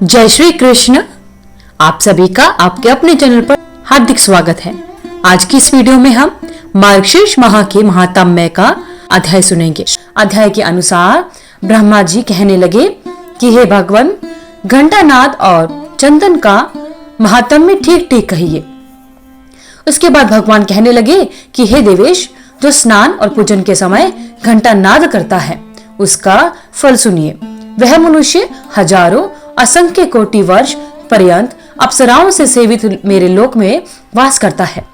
जय श्री कृष्ण। आप सभी का आपके अपने चैनल पर हार्दिक स्वागत है। आज की इस वीडियो में हम मार्गशीर्ष माह के महात्म्य का अध्याय सुनेंगे। अध्याय के अनुसार ब्रह्मा जी कहने लगे कि हे भगवान, घंटानाद और चंदन का महात्म्य ठीक ठीक कहिए। उसके बाद भगवान कहने लगे कि हे देवेश, जो स्नान और पूजन के समय घंटानाद करता है उसका फल सुनिए। वह मनुष्य हजारों असंख्य कोटि वर्ष पर्यंत अप्सराओं से सेवित मेरे लोक में वास करता है,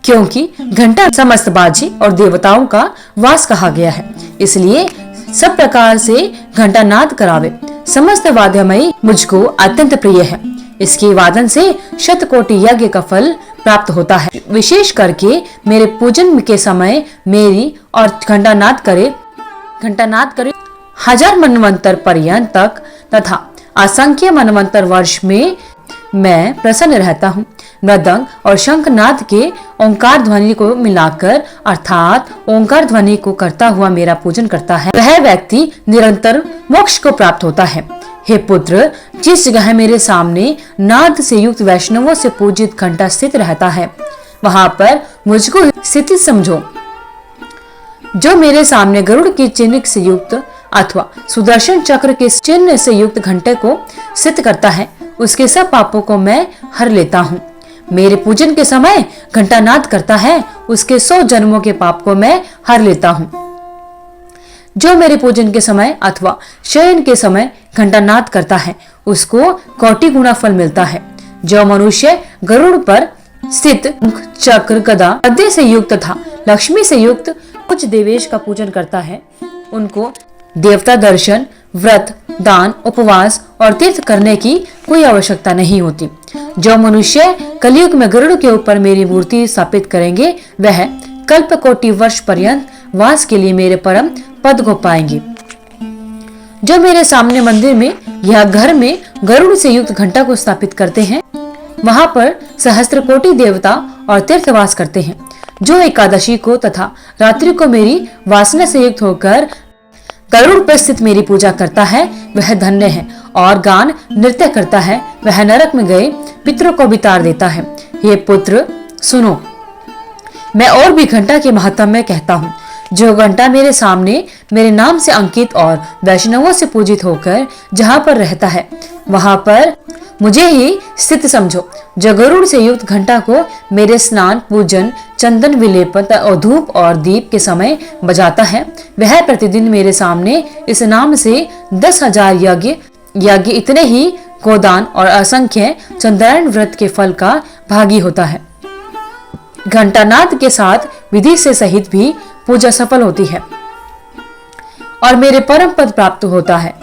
क्योंकि घंटा समस्त बाजी और देवताओं का वास कहा गया है। इसलिए सब प्रकार से घंटानाद करावे। समस्त वाद्यमयी मुझको अत्यंत प्रिय है। इसके वादन से शतकोटि यज्ञ का फल प्राप्त होता है। विशेष करके मेरे पूजन के समय मेरी और घंटानाद करे हजार मनवंतर पर्यंत तक तथा असंख्य मनवंतर वर्ष में मैं प्रसन्न रहता हूँ। मृदंग और शंखनाद के ओंकार ध्वनि को मिलाकर अर्थात ओंकार ध्वनि को करता हुआ मेरा पूजन करता है, वह व्यक्ति निरंतर मोक्ष को प्राप्त होता है। हे पुत्र, जिस जगह मेरे सामने नाद से युक्त वैष्णवों से पूजित घंटा स्थित रहता है, वहां पर मुझको स्थित समझो। जो मेरे सामने गरुड़ के चिन्ह से युक्त अथवा सुदर्शन चक्र के चिन्ह से युक्त घंटे को सिद्ध करता है, उसके सब पापों को मैं हर लेता हूँ। मेरे पूजन के समय घंटानाद करता है, उसके 100 जन्मों के पाप को मैं हर लेता हूँ। जो मेरे पूजन के समय अथवा शयन के समय घंटानाद करता है, उसको कोटि गुना फल मिलता है। जो मनुष्य गरुड़ पर स्थित चक्र गदा गद्दे से युक्त तथा लक्ष्मी से युक्त कुछ देवेश का पूजन करता है, उनको देवता दर्शन, व्रत, दान, उपवास और तीर्थ करने की कोई आवश्यकता नहीं होती। जो मनुष्य कलयुग में गरुड़ के ऊपर मेरी मूर्ति स्थापित करेंगे, वह कल्प कोटि वर्ष पर्यंत वास के लिए मेरे परम पद को पाएंगे। जो मेरे सामने मंदिर में या घर में गरुड़ से युक्त घंटा को स्थापित करते हैं, वहां पर सहस्त्र कोटि देवता और तीर्थवास करते हैं। जो एकादशी को तथा रात्रि को मेरी वासना से युक्त होकर गरुड़ पर स्थित मेरी पूजा करता है, वह धन्य है। और गान नृत्य करता है, वह नरक में गए पितरों को भी तार देता है। हे पुत्र सुनो, मैं और भी घंटा के महात्म्य में कहता हूँ। जो घंटा मेरे सामने मेरे नाम से अंकित और वैष्णवों से पूजित होकर जहाँ पर रहता है, वहां पर मुझे ही स्थित समझो। जो गरुड़ से युक्त घंटा को मेरे स्नान, पूजन, चंदन विलेपन और धूप और दीप के समय बजाता है, वह प्रतिदिन मेरे सामने इस नाम से 10,000 यज्ञ इतने ही गोदान और असंख्य चंद्रायण व्रत के फल का भागी होता है। घंटानाद के साथ विधि से सहित भी पूजा सफल होती है और मेरे परम पद प्राप्त होता है।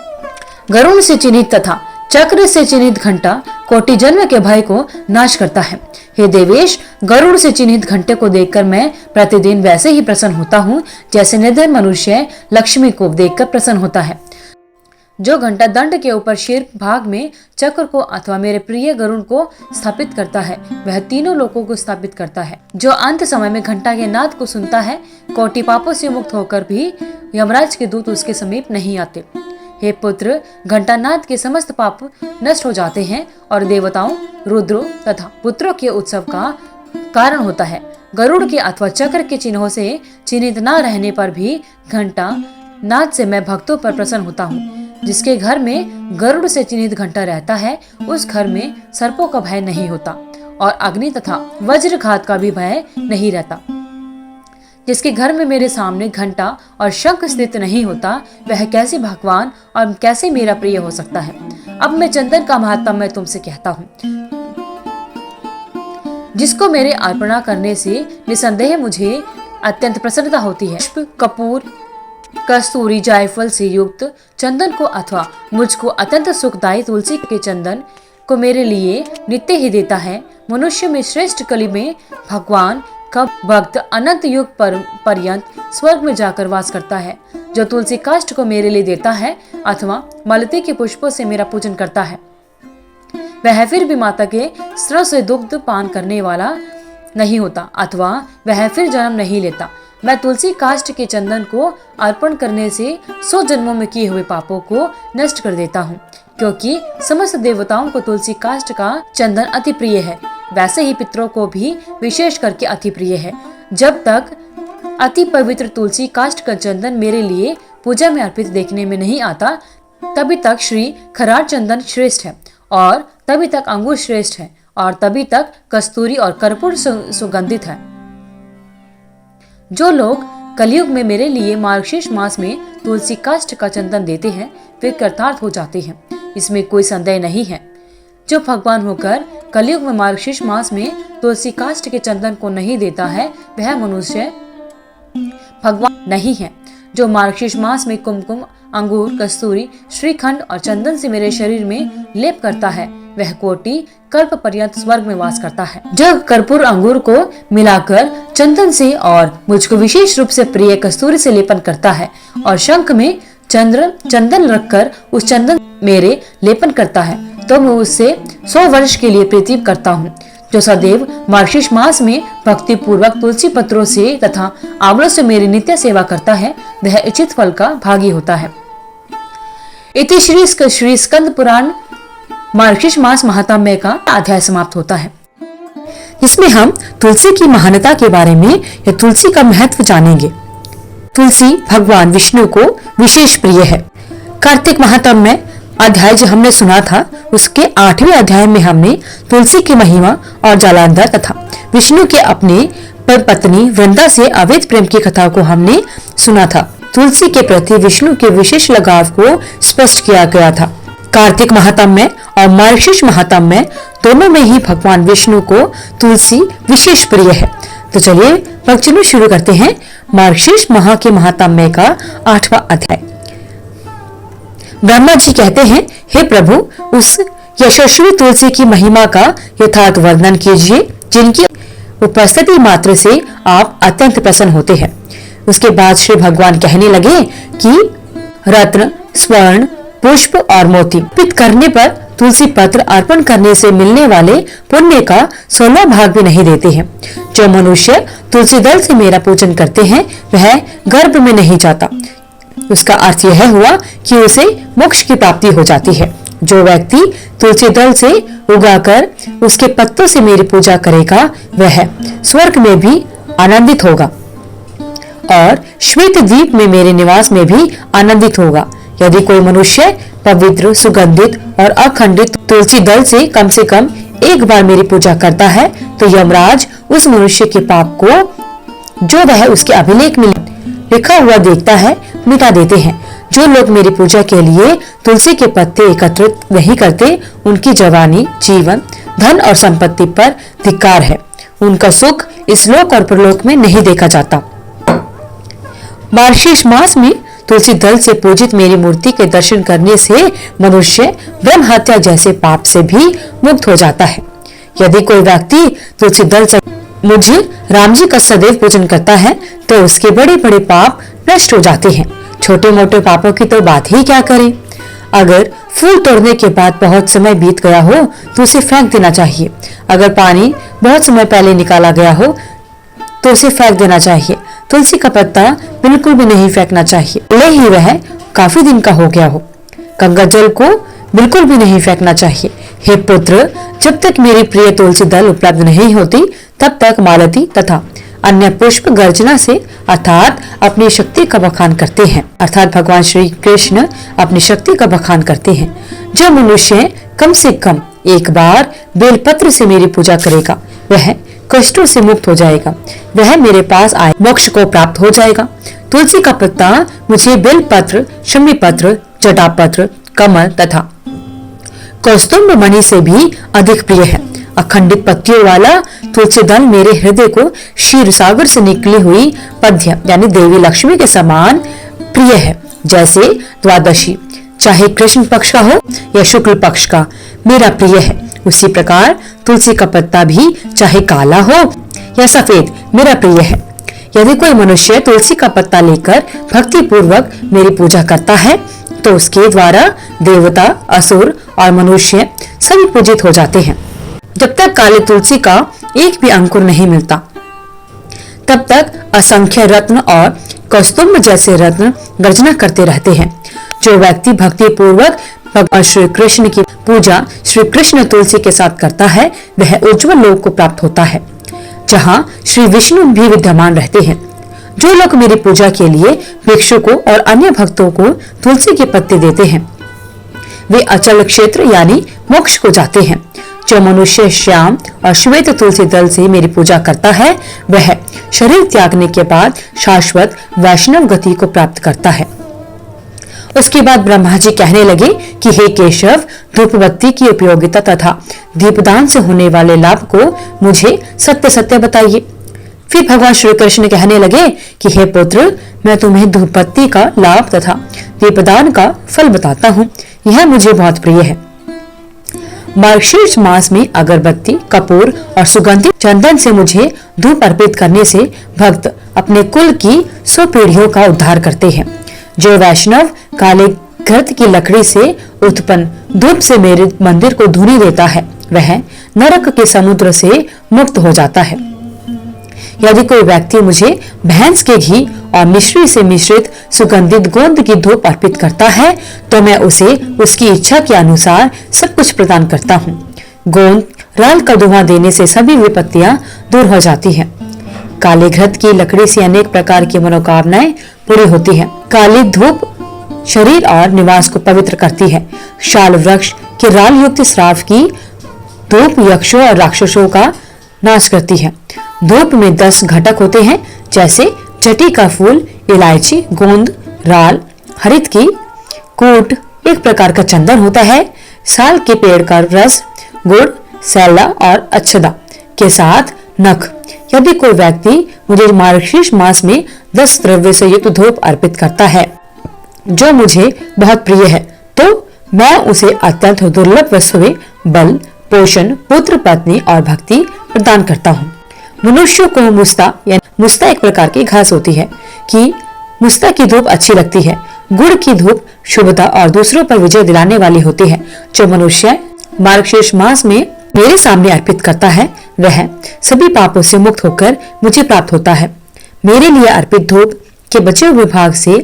गरुड़ से चिन्हित तथा चक्र से चिन्हित घंटा कोटि जन्म के भय को नाश करता है। हे देवेश, गरुड़ से चिन्हित घंटे को देखकर मैं प्रतिदिन वैसे ही प्रसन्न होता हूँ जैसे निर्धन मनुष्य लक्ष्मी को देखकर प्रसन्न होता है। जो घंटा दंड के ऊपर शीर्ष भाग में चक्र को अथवा मेरे प्रिय गरुड़ को स्थापित करता है, वह तीनों लोकों को स्थापित करता है। जो अंत समय में घंटा के नाद को सुनता है, कोटि पापों से मुक्त होकर भी यमराज के दूत उसके समीप नहीं आते। हे पुत्र, घंटानाद के समस्त पाप नष्ट हो जाते हैं और देवताओं, रुद्रों तथा पुत्रों के उत्सव का कारण होता है। गरुड़ के अथवा चक्र के चिन्हों से चिन्हित न रहने पर भी घंटा नाद से मैं भक्तों पर प्रसन्न होता हूँ। जिसके घर में गरुड़ से चिन्हित घंटा रहता है, उस घर में सर्पों का भय नहीं होता और अग्नि तथा वज्रघात का भी भय नहीं रहता। जिसके घर में मेरे सामने घंटा और शंख स्थित नहीं होता, वह कैसे भगवान और कैसे मेरा प्रिय हो सकता है। अब मैं चंदन का महात्म्य मैं तुमसे कहता हूँ, जिसको मेरे अर्पणा करने से निसंदेह मुझे अत्यंत प्रसन्नता होती है। पुष्प, कपूर, कस्तूरी, जायफल से युक्त चंदन को अथवा मुझको अत्यंत सुखदायी तुलसी के चंदन को मेरे लिए नित्य ही देता है। मनुष्य में श्रेष्ठ कली में भगवान का भक्त अनंत युग पर्यंत स्वर्ग में जाकर वास करता है। जो तुलसी काष्ठ को मेरे लिए देता है अथवा मालती के पुष्पों से मेरा पूजन करता है, वह फिर भी माता के स्तन से दुग्ध पान करने वाला नहीं होता अथवा वह फिर जन्म नहीं लेता। मैं तुलसी काष्ठ के चंदन को अर्पण करने से 100 जन्मों में किए हुए पापों को नष्ट कर देता हूँ, क्योंकि समस्त देवताओं को तुलसी काष्ठ का चंदन अति प्रिय है। वैसे ही पितरों को भी विशेष करके अति प्रिय है। जब तक अति पवित्र तुलसी काष्ठ का चंदन मेरे लिए पूजा में अर्पित देखने में नहीं आता, तभी तक श्री खरार चंदन श्रेष्ठ है, और तभी तक अंगूर श्रेष्ठ है, और तभी तक कस्तूरी और कर्पूर सुगंधित है। जो लोग कलयुग में मेरे लिए मार्गशीर्ष मास में तुलसी काष्ठ का चंदन देते हैं वे कृतार्थ हो जाते हैं, इसमें कोई संदेह नहीं है। जो भगवान होकर कलयुग में मार्गशीर्ष मास में तुलसी काष्ठ के चंदन को नहीं देता है वह मनुष्य भगवान नहीं है। जो मार्गशीर्ष मास में कुमकुम, अंगूर, कस्तूरी, श्रीखंड और चंदन से मेरे शरीर में लेप करता है वह कोटि कल्प पर्यंत स्वर्ग में वास करता है। जब कर्पूर अंगूर को मिलाकर चंदन से और मुझको विशेष रूप से प्रिय कस्तूरी से लेपन करता है और शंख में चंदन रखकर उस चंदन मेरे लेपन करता है, तो मैं उससे 100 वर्ष के लिए प्रीति करता हूँ। जो सदैव मार्गशीर्ष मास में भक्ति पूर्वक तुलसी पत्रों से तथा आंवलों से मेरी नित्य सेवा करता है वह इच्छित फल का भागी होता है। इति श्री स्कंद पुराण मार्गशीर्ष मास महात्म्य का अध्याय समाप्त होता है, जिसमें हम तुलसी की महानता के बारे में या तुलसी का महत्व जानेंगे। तुलसी भगवान विष्णु को विशेष प्रिय है। कार्तिक महात्म्य अध्याय जो हमने सुना था उसके 8वें अध्याय में हमने तुलसी की महिमा और जालंधर तथा विष्णु के अपने पत्नी वृंदा से अवैध प्रेम की कथा को हमने सुना था। तुलसी के प्रति विष्णु के विशेष लगाव को स्पष्ट किया गया था। कार्तिक महात्म्य और मार्गशीर्ष महात्म्य दोनों में ही भगवान विष्णु को तुलसी विशेष प्रिय है। तो चलिए भक्तजनों शुरू करते हैं मार्गशीर्ष माह के महात्म्य का 8वां अध्याय। ब्रह्मा जी कहते हैं, हे प्रभु, उस यशस्वी तुलसी की महिमा का यथार्थ वर्णन कीजिए जिनकी उपस्थिति मात्र से आप अत्यंत प्रसन्न होते हैं। उसके बाद श्री भगवान कहने लगे कि रत्न, स्वर्ण, पुष्प और मोती अर्पित करने पर तुलसी पत्र अर्पण करने से मिलने वाले पुण्य का 16 भाग भी नहीं देते हैं। जो मनुष्य तुलसी दल से मेरा पूजन करते हैं वह गर्भ में नहीं जाता। उसका अर्थ यह हुआ कि उसे मोक्ष की प्राप्ति हो जाती है। जो व्यक्ति तुलसी दल से उगाकर उसके पत्तों से मेरी पूजा करेगा वह स्वर्ग में भी आनंदित होगा और श्वेत द्वीप में मेरे निवास में भी आनंदित होगा। यदि कोई मनुष्य पवित्र, सुगंधित और अखंडित तुलसी दल से कम एक बार मेरी पूजा करता है तो यमराज उस मनुष्य के पाप को जो वह उसके अभिलेख में लिखा हुआ देखता है मिटा देते हैं। जो लोग मेरी पूजा के लिए तुलसी के पत्ते एकत्रित नहीं करते उनकी जवानी, जीवन, धन और संपत्ति पर धिक्कार है। उनका सुख इस लोक और परलोक में नहीं देखा जाता। मार्गशीर्ष मास में तुलसी दल से पूजित मेरी मूर्ति के दर्शन करने से मनुष्य ब्रह्म हत्या जैसे पाप से भी मुक्त हो जाता है। यदि कोई व्यक्ति तुलसी दल से मुझे राम जी का सदैव पूजन करता है तो उसके बड़े बड़े पाप नष्ट हो जाते हैं। छोटे मोटे पापों की तो बात ही क्या करें। अगर फूल तोड़ने के बाद बहुत समय बीत गया हो तो उसे फेंक देना चाहिए। अगर पानी बहुत समय पहले निकाला गया हो तो उसे फेंक देना चाहिए। तुलसी का पत्ता बिल्कुल भी नहीं फेंकना चाहिए, भले ही वह काफी दिन का हो गया हो। गंगा जल को बिल्कुल भी नहीं फेंकना चाहिए। हे पुत्र, जब तक मेरी प्रिय तुलसी दल उपलब्ध नहीं होती तब तक मालती तथा अन्य पुष्प गर्जना से अर्थात अपनी शक्ति का बखान करते हैं। अर्थात भगवान श्री कृष्ण अपनी शक्ति का बखान करते हैं। जो मनुष्य कम से कम एक बार बेलपत्र से मेरी पूजा करेगा वह कष्टों से मुक्त हो जाएगा। वह मेरे पास आए मोक्ष को प्राप्त हो जाएगा। तुलसी का पत्ता मुझे बेलपत्र, शमी पत्र, जटापत्र, कमल तथा कौस्तुभ मणि से भी अधिक प्रिय है। अखंडित पत्तियों वाला तुलसी दल मेरे हृदय को क्षीर सागर से निकली हुई पद्य यानी देवी लक्ष्मी के समान प्रिय है। जैसे द्वादशी चाहे कृष्ण पक्ष का हो या शुक्ल पक्ष का मेरा प्रिय है, उसी प्रकार तुलसी का पत्ता भी चाहे काला हो या सफेद मेरा प्रिय है। यदि कोई मनुष्य तुलसी का पत्ता लेकर भक्ति पूर्वक मेरी पूजा करता है तो उसके द्वारा देवता, असुर और मनुष्य सभी पूजित हो जाते हैं। जब तक काले तुलसी का एक भी अंकुर नहीं मिलता तब तक असंख्य रत्न और कौस्तुभ जैसे रत्न गर्जना करते रहते हैं। जो व्यक्ति भक्ति पूर्वक भगवान श्री कृष्ण की पूजा श्री कृष्ण तुलसी के साथ करता है वह उज्जवल लोक को प्राप्त होता है, जहाँ श्री विष्णु भी विद्यमान रहते हैं। जो लोग मेरी पूजा के लिए भिक्षुकों और अन्य भक्तों को तुलसी के पत्ते देते हैं वे अचल क्षेत्र यानी मोक्ष को जाते हैं। जो मनुष्य श्याम और श्वेत तुलसी दल से मेरी पूजा करता है वह शरीर त्यागने के बाद शाश्वत वैष्णव गति को प्राप्त करता है। उसके बाद ब्रह्मा जी कहने लगे कि हे केशव, धूपबत्ती की उपयोगिता तथा दीपदान से होने वाले लाभ को मुझे सत्य सत्य बताइए। फिर भगवान श्री कृष्ण कहने लगे कि हे पुत्र, मैं तुम्हें धूपबत्ती का लाभ तथा दीपदान का फल बताता हूँ। यह मुझे बहुत प्रिय है। मार्गशीर्ष मास में अगरबत्ती, कपूर और सुगंधित चंदन से मुझे धूप अर्पित करने से भक्त अपने कुल की 100 पीढ़ियों का उद्धार करते हैं। जो वैष्णव काले घृत की लकड़ी से उत्पन्न धूप से मेरे मंदिर को धूनी देता है वह नरक के समुद्र से मुक्त हो जाता है। यदि कोई व्यक्ति मुझे भैंस के घी और मिश्री से मिश्रित सुगंधित गोंद की धूप अर्पित करता है तो मैं उसे उसकी इच्छा के अनुसार सब कुछ प्रदान करता हूँ। गोंद राल का धुआं देने से सभी विपत्तियां दूर हो जाती हैं। काले घृत की लकड़ी से अनेक प्रकार की मनोकामनाएं पूरी होती हैं। काली धूप शरीर और निवास को पवित्र करती है। शाल वृक्ष के राल युक्त श्राव की धूप यक्षों और राक्षसों का नाश करती है। धूप में 10 घटक होते हैं जैसे चटी का फूल, इलायची, गोंद, राल, हरित की कूट, एक प्रकार का चंदन होता है, साल के पेड़ का रस, गुड़, सैला और अक्षदा के साथ नख। यदि कोई व्यक्ति मुझे मार्गशीर्ष मास में 10 द्रव्य से युक्त धूप अर्पित करता है जो मुझे बहुत प्रिय है तो मैं उसे अत्यंत दुर्लभ वस्तुएं, बल, पोषण, पुत्र, पत्नी और भक्ति प्रदान करता हूँ। मनुष्यों को मुस्ता एक प्रकार की घास होती है कि मुस्ता की धूप अच्छी लगती है। गुड़ की धूप शुभता और दूसरों पर विजय दिलाने वाली होती है। जो मनुष्य मार्गशीर्ष मास में मेरे सामने अर्पित करता है वह सभी पापों से मुक्त होकर मुझे प्राप्त होता है। मेरे लिए अर्पित धूप के बचे हुए भाग से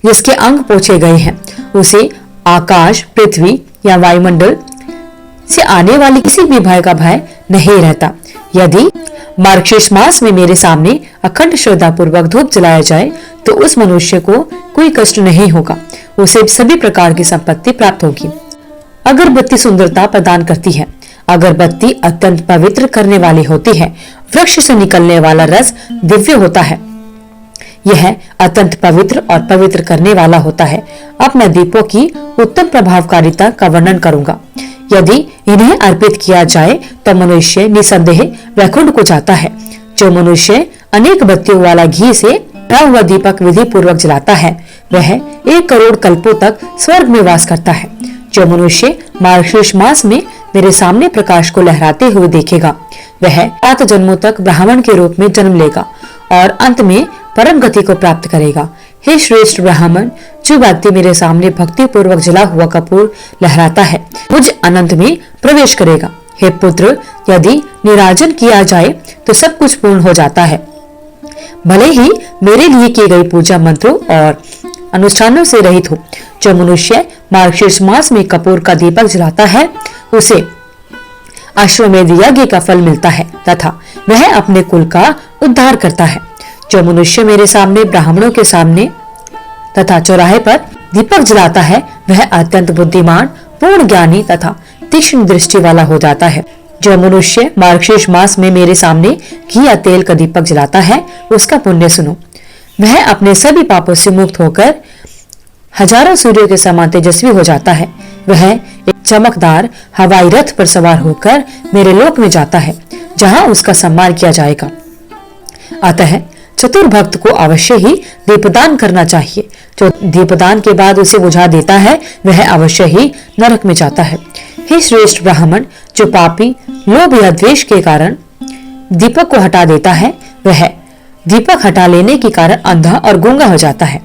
जिसके अंग पोछे गए हैं उसे आकाश, पृथ्वी या वायुमंडल से आने वाली किसी भी भय का भय नहीं रहता। यदि मार्गशीर्ष मास में मेरे सामने अखंड श्रद्धा पूर्वक धूप जलाया जाए तो उस मनुष्य को कोई कष्ट नहीं होगा, उसे सभी प्रकार की संपत्ति प्राप्त होगी। अगरबत्ती सुंदरता प्रदान करती है। अगरबत्ती अत्यंत पवित्र करने वाली होती है। वृक्ष से निकलने वाला रस दिव्य होता है। यह अत्यंत पवित्र और पवित्र करने वाला होता है। अब मैं दीपों की उत्तम प्रभावकारिता का वर्णन करूंगा। यदि इन्हें अर्पित किया जाए तो मनुष्य निसंदेह वैकुंठ को जाता है। जो मनुष्य अनेक बत्तियों वाला घी से भरा हुआ दीपक विधि पूर्वक जलाता है वह 1 करोड़ कल्पों तक स्वर्ग में वास करता है। जो मनुष्य मार्गशीर्ष मास में मेरे सामने प्रकाश को लहराते हुए देखेगा वह 7 जन्मों तक ब्राह्मण के रूप में जन्म लेगा और अंत में परम गति को प्राप्त करेगा। हे श्रेष्ठ ब्राह्मण, जो व्यक्ति मेरे सामने भक्ति पूर्वक जला हुआ कपूर लहराता है मुझ अनंत में प्रवेश करेगा। हे पुत्र, यदि निराजन किया जाए तो सब कुछ पूर्ण हो जाता है। भले ही मेरे लिए की गई पूजा मंत्रों और अनुष्ठानों से रहित हो। जो मनुष्य मार्गशीर्ष मास में कपूर का दीपक जलाता है उसे अश्वमेध यज्ञ का फल मिलता है तथा वह अपने कुल का उद्धार करता है। जो मनुष्य मेरे सामने ब्राह्मणों के सामने तथा चौराहे पर दीपक जलाता है वह अत्यंत बुद्धिमान, पूर्ण ज्ञानी तथा तीक्ष्ण दृष्टि वाला हो जाता है। जो मनुष्य मार्गशीर्ष मास में मेरे सामने घी या तेल का दीपक जलाता है उसका पुण्य सुनो। वह अपने सभी पापों से मुक्त होकर हजारों सूर्यों के समान तेजस्वी हो जाता है। वह एक चमकदार हवाई रथ पर सवार होकर मेरे लोक में जाता है जहां उसका सम्मान किया जाएगा। अतः चतुर भक्त को अवश्य ही दीपदान करना चाहिए। जो दीपदान के बाद उसे बुझा देता है वह अवश्य ही नरक में जाता है। हे श्रेष्ठ ब्राह्मण, जो पापी लोभ या द्वेष के कारण दीपक को हटा देता है वह दीपक हटा लेने के कारण अंधा और गूंगा हो जाता है।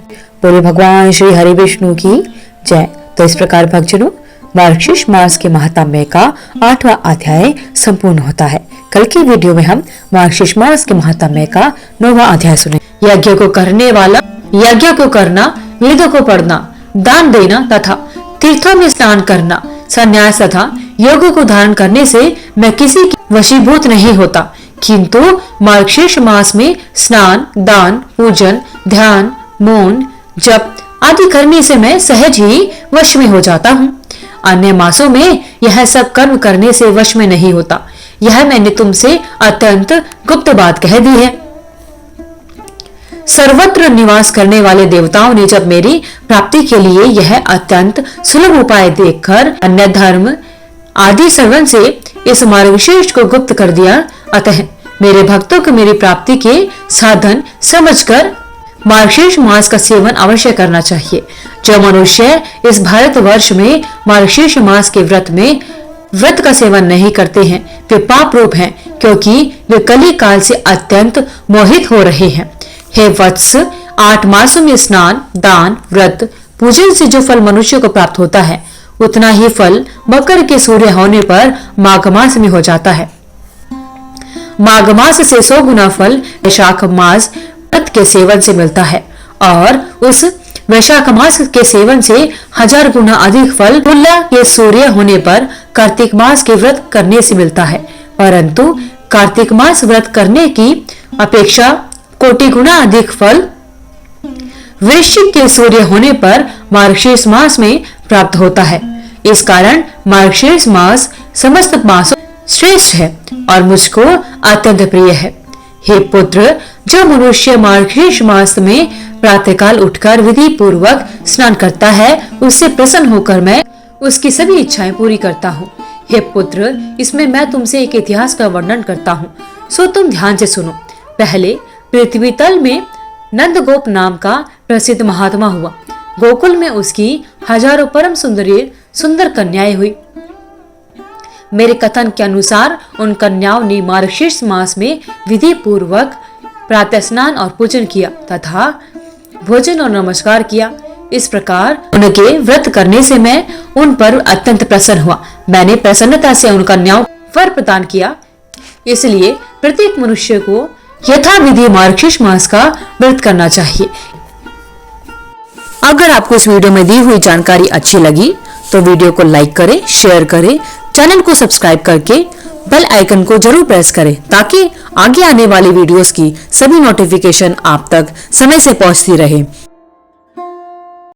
बोले भगवान श्री हरि विष्णु की जय। तो इस प्रकार भक्तजनों, मार्गशीर्ष मास के महात्म्य का 8वां अध्याय संपूर्ण होता है। कल की वीडियो में हम मार्गशीर्ष मास के महात्म्य का 9वां अध्याय सुने। यज्ञ को करने वाला, यज्ञ को करना, वेदों को पढ़ना, दान देना तथा तीर्थों में स्नान करना, संन्यास तथा योग को धारण करने से मैं किसी की वशीभूत नहीं होता, किंतु मार्गशीर्ष मास में स्नान, दान, पूजन, ध्यान, मौन, जप आदि करने से मैं सहज ही वश में हो जाता हूँ। अन्य मासों में यह सब कर्म करने से वश में नहीं होता। यह मैंने तुमसे अत्यंत गुप्त बात कह दी है। सर्वत्र निवास करने वाले देवताओं ने जब मेरी प्राप्ति के लिए यह अत्यंत सुलभ उपाय देखकर अन्य धर्म आदि सर्वन से इस मार्गशीर्ष को गुप्त कर दिया, अतः मेरे भक्तों को मेरी प्राप्ति के साधन समझकर मार्गशीर्ष मास का सेवन अवश्य करना चाहिए। जो मनुष्य इस भारतवर्ष में मार्गशीर्ष मास के व्रत का सेवन नहीं करते हैं वे पाप रूप हैं, क्योंकि वे कली काल से अत्यंत मोहित हो रहे हैं। हे वत्स, 8 मासों में स्नान, दान, व्रत, पूजन से जो फल मनुष्य को प्राप्त होता है, उतना ही फल मकर के सूर्य होने पर माघ मास में हो जाता है। माघ मास से 100 गुना फल वैशाख मास व्रत के सेवन से मिलता है और उस वैशाख मास के सेवन से 1000 गुना अधिक फल तुला के सूर्य होने पर कार्तिक मास के व्रत करने से मिलता है। परंतु कार्तिक मास व्रत करने की अपेक्षा कोटि गुना अधिक फल वृश्चिक के सूर्य होने पर मार्गशीर्ष मास में प्राप्त होता है। इस कारण मार्गशीर्ष मास समस्त मासों श्रेष्ठ है और मुझको अत्यंत प्रिय है। हे पुत्र, जो मनुष्य मार्गशीर्ष मास में प्रातःकाल उठकर विधि पूर्वक स्नान करता है, उससे प्रसन्न होकर मैं उसकी सभी इच्छाएं पूरी करता हूँ। हे पुत्र, इसमें मैं तुमसे एक इतिहास का वर्णन करता हूँ, सो तुम ध्यान से सुनो। पहले पृथ्वी तल में नंदगोप नाम का प्रसिद्ध महात्मा हुआ। गोकुल में उसकी हजारों परम सुंदर कन्याएं हुई। मेरे कथन के अनुसार उन कन्याओं ने मार्गशीर्ष मास में विधि पूर्वक प्रातः स्नान और पूजन किया तथा भोजन और नमस्कार किया। इस प्रकार उनके व्रत करने से मैं उन पर अत्यंत प्रसन्न हुआ। मैंने प्रसन्नता से उन कन्याओं को वर प्रदान किया। इसलिए प्रत्येक मनुष्य को यथाविधि मार्गशीर्ष मास का व्रत करना चाहिए। अगर आपको इस वीडियो में दी हुई जानकारी अच्छी लगी तो वीडियो को लाइक करें, शेयर करें, चैनल को सब्सक्राइब करके बेल आइकन को जरूर प्रेस करें ताकि आगे आने वाली वीडियोस की सभी नोटिफिकेशन आप तक समय से पहुंचती रहे।